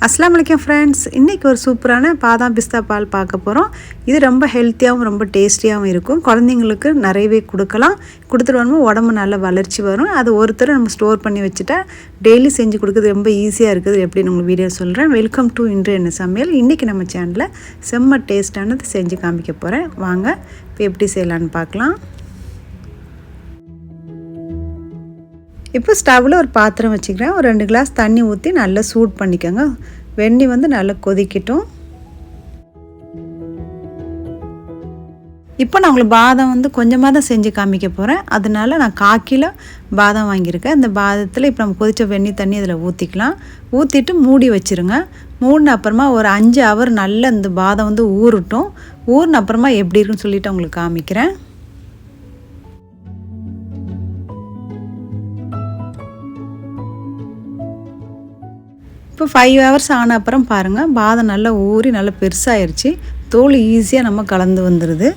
அஸ்ஸலாமு அலைக்கும் ஃப்ரெண்ட்ஸ். இன்றைக்கி ஒரு சூப்பரான பாதாம் பிஸ்தா பால் பார்க்க போகிறோம். இது ரொம்ப ஹெல்த்தியாகவும் ரொம்ப டேஸ்டியாகவும் இருக்கும். குழந்தைங்களுக்கு நிறையவே கொடுக்கலாம். கொடுத்துட்டு வரும்போது உடம்பு நல்ல வளர்ச்சி வரும். அது ஒருத்தர் நம்ம ஸ்டோர் பண்ணி வச்சுட்டா டெய்லி செஞ்சு கொடுக்குறது ரொம்ப ஈஸியாக இருக்குது. எப்படின்னு உங்களுக்கு வீடியோ சொல்கிறேன். வெல்கம் டு இன்று என்ன சமையல். இன்றைக்கி நம்ம சேனலில் செம்ம டேஸ்டானது செஞ்சு காமிக்க போகிறேன். வாங்க இப்போ எப்படி செய்யலான்னு பார்க்கலாம். இப்போ ஸ்டவ்வில் ஒரு பாத்திரம் வச்சுக்கிறேன். ஒரு 2 கிளாஸ் தண்ணி ஊற்றி நல்லா சூட் பண்ணிக்கோங்க. வெந்நி நல்லா கொதிக்கட்டும். இப்போ நான் உங்களுக்கு பாதம் கொஞ்சமாக தான் செஞ்சு காமிக்க போகிறேன். அதனால நான் 1/4 கிலோ பாதம் வாங்கியிருக்கேன். இந்த பாதத்தில் இப்போ நம்ம கொதித்த வெந்நி தண்ணி இதில் ஊற்றிக்கலாம். ஊற்றிட்டு மூடி வச்சுருங்க. மூடின அப்புறமா ஒரு 5 ஹவர் நல்லா இந்த பாதம் ஊறட்டும். ஊறின அப்புறமா எப்படி இருக்குன்னு சொல்லிவிட்டு உங்களுக்கு காமிக்கிறேன். இப்போ 5 ஹவர்ஸ் ஆன அப்புறம் பாருங்கள், பாதம் நல்லா ஊறி நல்லா பெருசாகிடுச்சு. தோல் ஈஸியாக நம்ம கலந்து வந்துடுது.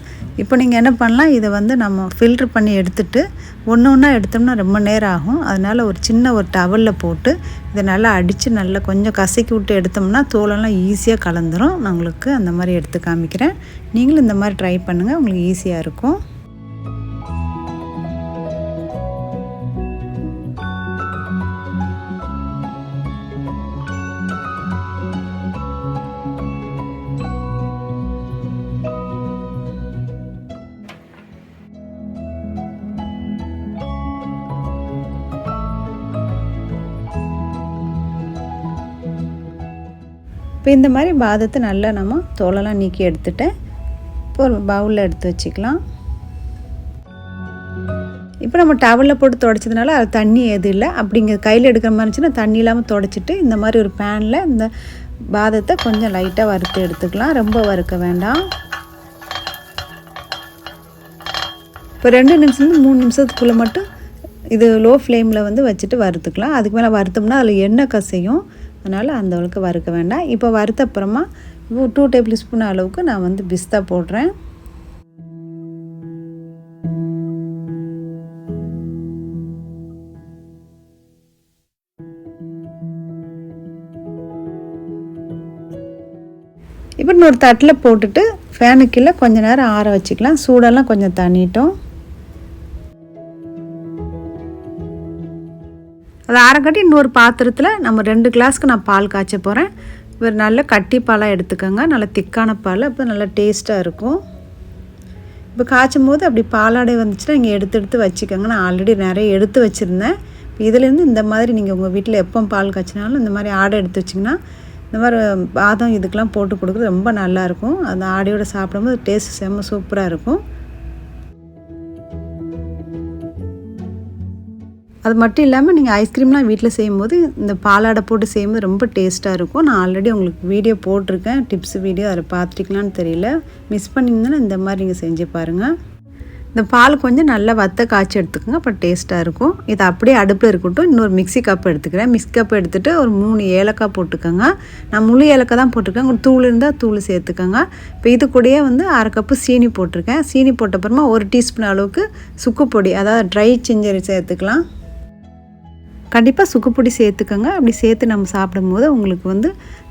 இப்போ நீங்கள் என்ன பண்ணலாம், இதை நம்ம ஃபில்ட்ரு பண்ணி எடுத்துகிட்டு ஒன்று ஒன்றா எடுத்தோம்னா ரொம்ப நேரம் ஆகும். அதனால் ஒரு சின்ன ஒரு டவலில் போட்டு இதை நல்லா அடித்து நல்லா கொஞ்சம் கசக்கி விட்டு எடுத்தோம்னா தோலெல்லாம் ஈஸியாக கலந்துரும். நான் உங்களுக்கு அந்த மாதிரி எடுத்து காமிக்கிறேன். நீங்களும் இந்த மாதிரி ட்ரை பண்ணுங்கள், உங்களுக்கு ஈஸியாக இருக்கும். இப்போ இந்த மாதிரி பாதத்தை நல்லா நம்ம தோலெல்லாம் நீக்கி எடுத்துட்டேன். இப்போ ஒரு பவுலில் எடுத்து வச்சுக்கலாம். இப்போ நம்ம டவலில் போட்டு துடைச்சதுனால அது தண்ணி எதுவும் இல்லை. அப்படிங்க கையில் எடுக்கிற மாதிரி இருந்துச்சுன்னா தண்ணி இல்லாமல் துடைச்சிட்டு இந்த மாதிரி ஒரு பேனில் இந்த பாதத்தை கொஞ்சம் லைட்டாக வறுத்து எடுத்துக்கலாம். ரொம்ப வறுக்க வேண்டாம். இப்போ 2 நிமிஷம் 3 நிமிஷத்துக்குள்ளே மட்டும் இது லோ ஃப்ளேமில் வச்சுட்டு வறுத்துக்கலாம். அதுக்கு மேலே வறுத்தோம்னா அதில் எண்ணெய் கசையும். அதனால் அந்த அளவுக்கு வறுக்க வேண்டாம். இப்போ வறுத்த அப்புறமா 2 டேபிள் ஸ்பூன் அளவுக்கு நான் பிஸ்தா போடுறேன். இப்போ இன்னொரு தட்டில் போட்டுட்டு ஃபேனுக்கு கீழே கொஞ்சம் நேரம் ஆற வச்சுக்கலாம். சூடெல்லாம் கொஞ்சம் தண்ணிட்டோம். அது ஆறக்கட்டி இன்னொரு பாத்திரத்தில் நம்ம 2 கிளாஸ்க்கு நான் பால் காய்ச்ச போகிறேன். ஒரு நல்ல கட்டி பாலாக எடுத்துக்கோங்க. நல்ல திக்கான பால், அப்போ நல்லா டேஸ்ட்டாக இருக்கும். இப்போ காய்ச்சும் போது அப்படி பாலாடை வந்துச்சுன்னா நீங்கள் எடுத்து வச்சுக்கோங்க. நான் ஆல்ரெடி நிறைய எடுத்து வச்சுருந்தேன். இதுலேருந்து இந்த மாதிரி நீங்கள் உங்கள் வீட்டில் எப்போ பால் காய்ச்சினாலும் இந்த மாதிரி ஆடை எடுத்து வச்சிங்கன்னா இந்த மாதிரி பாதம் இதுக்கெலாம் போட்டு கொடுக்குறது ரொம்ப நல்லாயிருக்கும். அந்த ஆடையோடு சாப்பிடும்போது டேஸ்ட் செம்ம சூப்பராக இருக்கும். அது மட்டும் இல்லாமல் நீங்கள் ஐஸ்கிரீம்லாம் வீட்டில் செய்யும்போது இந்த பாலாடை போட்டு செய்யும்போது ரொம்ப டேஸ்ட்டாக இருக்கும். நான் ஆல்ரெடி உங்களுக்கு வீடியோ போட்டிருக்கேன், டிப்ஸ் வீடியோ. அதில் பார்த்துருக்கலான்னு தெரியல. மிஸ் பண்ணியிருந்தேன்னா இந்த மாதிரி நீங்கள் செஞ்சு பாருங்கள். இந்த பால் கொஞ்சம் நல்லா வத்த காய்ச்சி எடுத்துக்கோங்க, அப்போ டேஸ்ட்டாக இருக்கும். இது அப்படியே அடுப்பில் இருக்கட்டும். இன்னொரு மிக்ஸி கப் எடுத்துக்கிறேன். மிக்ஸி கப் எடுத்துகிட்டு ஒரு 3 ஏலக்காய் போட்டுக்கோங்க. நான் முழு ஏலக்காய் தான் போட்டிருக்கேன். ஒரு தூள் இருந்தால் தூள் சேர்த்துக்கோங்க. இப்போ இது கூடயே 1/2 கப்பு சீனி போட்டிருக்கேன். சீனி போட்ட அப்புறமா 1 டீஸ்பூன் அளவுக்கு சுக்குப்பொடி, அதாவது ட்ரை ஜிஞ்சர் சேர்த்துக்கலாம். கண்டிப்பாக சுக்குப்பொடி சேர்த்துக்கோங்க. அப்படி சேர்த்து நம்ம சாப்பிடும்போது உங்களுக்கு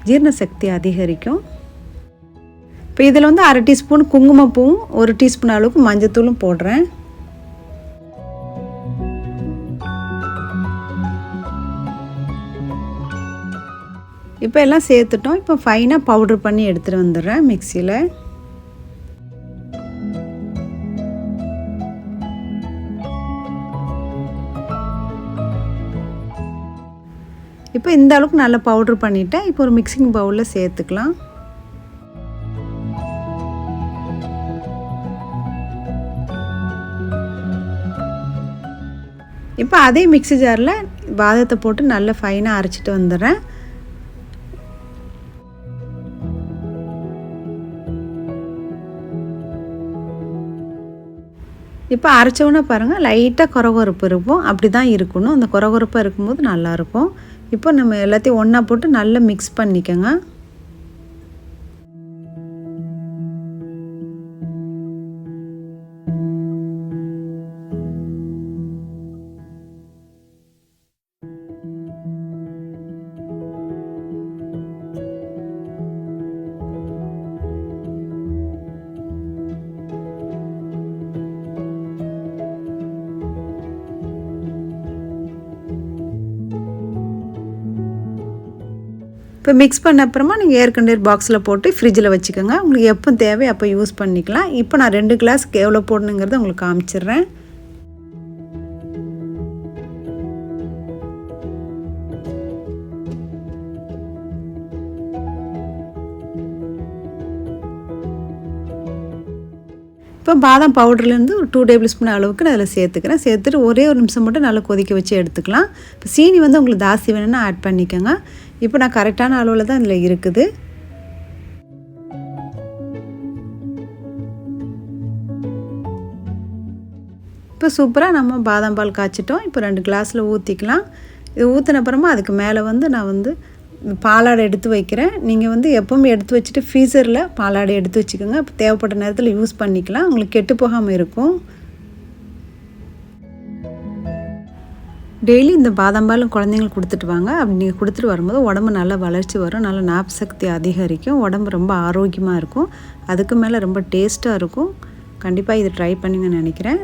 ஜீரண சக்தி அதிகரிக்கும். இப்போ இதில் 1/2 டீஸ்பூன் குங்குமப்பூவும் 1 டீஸ்பூன் அளவுக்கு மஞ்சத்தூளும் போடுறேன். இப்போ எல்லாம் சேர்த்துட்டோம். இப்போ ஃபைனாக பவுட்ரு பண்ணி எடுத்துகிட்டு வந்துடுறேன் மிக்சியில். இப்போ இந்த அளவுக்கு நல்லா பவுட்ரு பண்ணிவிட்டேன். இப்போ ஒரு மிக்சிங் பவுலில் சேர்த்துக்கலாம். இப்போ அதே மிக்ஸி ஜாரில் பாதத்தை போட்டு நல்லா ஃபைனாக அரைச்சிட்டு வந்துடுறேன். இப்போ அரைச்சோன்னே பாருங்கள், லைட்டாக கொரகொரப்பு இருக்கும். அப்படி தான் இருக்கணும். அந்த கொரகொரப்பாக இருக்கும்போது நல்லாயிருக்கும். இப்போ நம்ம எல்லாத்தையும் ஒன்றா போட்டு நல்லா மிக்ஸ் பண்ணிக்கோங்க. இப்போ மிக்ஸ் பண்ண அப்புறமா நீங்கள் ஏர் கண்டெய்னர் பாக்ஸில் போட்டு ஃப்ரிட்ஜில் வச்சுக்கோங்க. உங்களுக்கு எப்போ தேவை அப்போ யூஸ் பண்ணிக்கலாம். இப்போ நான் 2 கிளாஸ்க்கு எவ்வளோ போடணுங்கிறத உங்களுக்கு காமிச்சிடுறேன். இப்போ பாதாம் பவுடர்லேருந்து ஒரு 2 டேபிள் ஸ்பூன் அளவுக்கு நான் அதில் சேர்த்துக்கிறேன். சேர்த்துட்டு ஒரே ஒரு நிமிஷம் மட்டும் நல்லா கொதிக்க வச்சு எடுத்துக்கலாம். இப்போ சீனி வந்து உங்களுக்கு ஜாஸ்தி வேணும்னா ஆட் பண்ணிக்கோங்க. இப்போ நான் கரெக்டான அளவில் தான் இதில் இருக்குது. இப்போ சூப்பராக நம்ம பாதாம் பால் காய்ச்சிட்டோம். இப்போ 2 கிளாஸில் ஊற்றிக்கலாம். இது ஊற்றின அப்புறமா அதுக்கு மேலே வந்து நான் வந்து பாலாடை எடுத்து வைக்கிறேன். நீங்கள் வந்து எப்போவுமே எடுத்து வச்சுட்டு ஃப்ரீசரில் பாலாடை எடுத்து வச்சுக்கோங்க. இப்போ தேவைப்பட்ட நேரத்தில் யூஸ் பண்ணிக்கலாம். உங்களுக்கு கெட்டு போகாமல் இருக்கும். டெய்லி இந்த பாதாம் பால் குழந்தைங்களுக்கு கொடுத்துட்டு வாங்க. அப்படி நீங்கள் கொடுத்துட்டு வரும்போது உடம்பு நல்லா வளர்ச்சி வரும், நல்லா ஞாபக சக்தி அதிகரிக்கும், உடம்பு ரொம்ப ஆரோக்கியமாக இருக்கும், அதுக்கு மேலே ரொம்ப டேஸ்ட்டாக இருக்கும். கண்டிப்பாக இதை ட்ரை பண்ணுங்கன்னு நினைக்கிறேன்.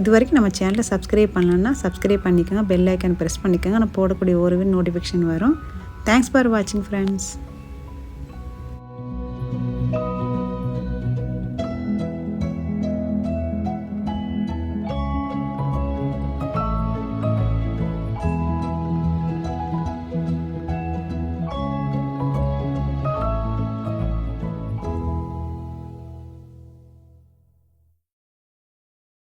இது வரைக்கும் நம்ம சேனலை சப்ஸ்கிரைப் பண்ணலன்னா சப்ஸ்கிரைப் பண்ணிக்கோங்க, பெல் ஐக்கான் ப்ரெஸ் பண்ணிக்கோங்க. நான் போடக்கூடிய ஒரு நோட்டிஃபிகேஷன் வரும். Thanks for watching, friends.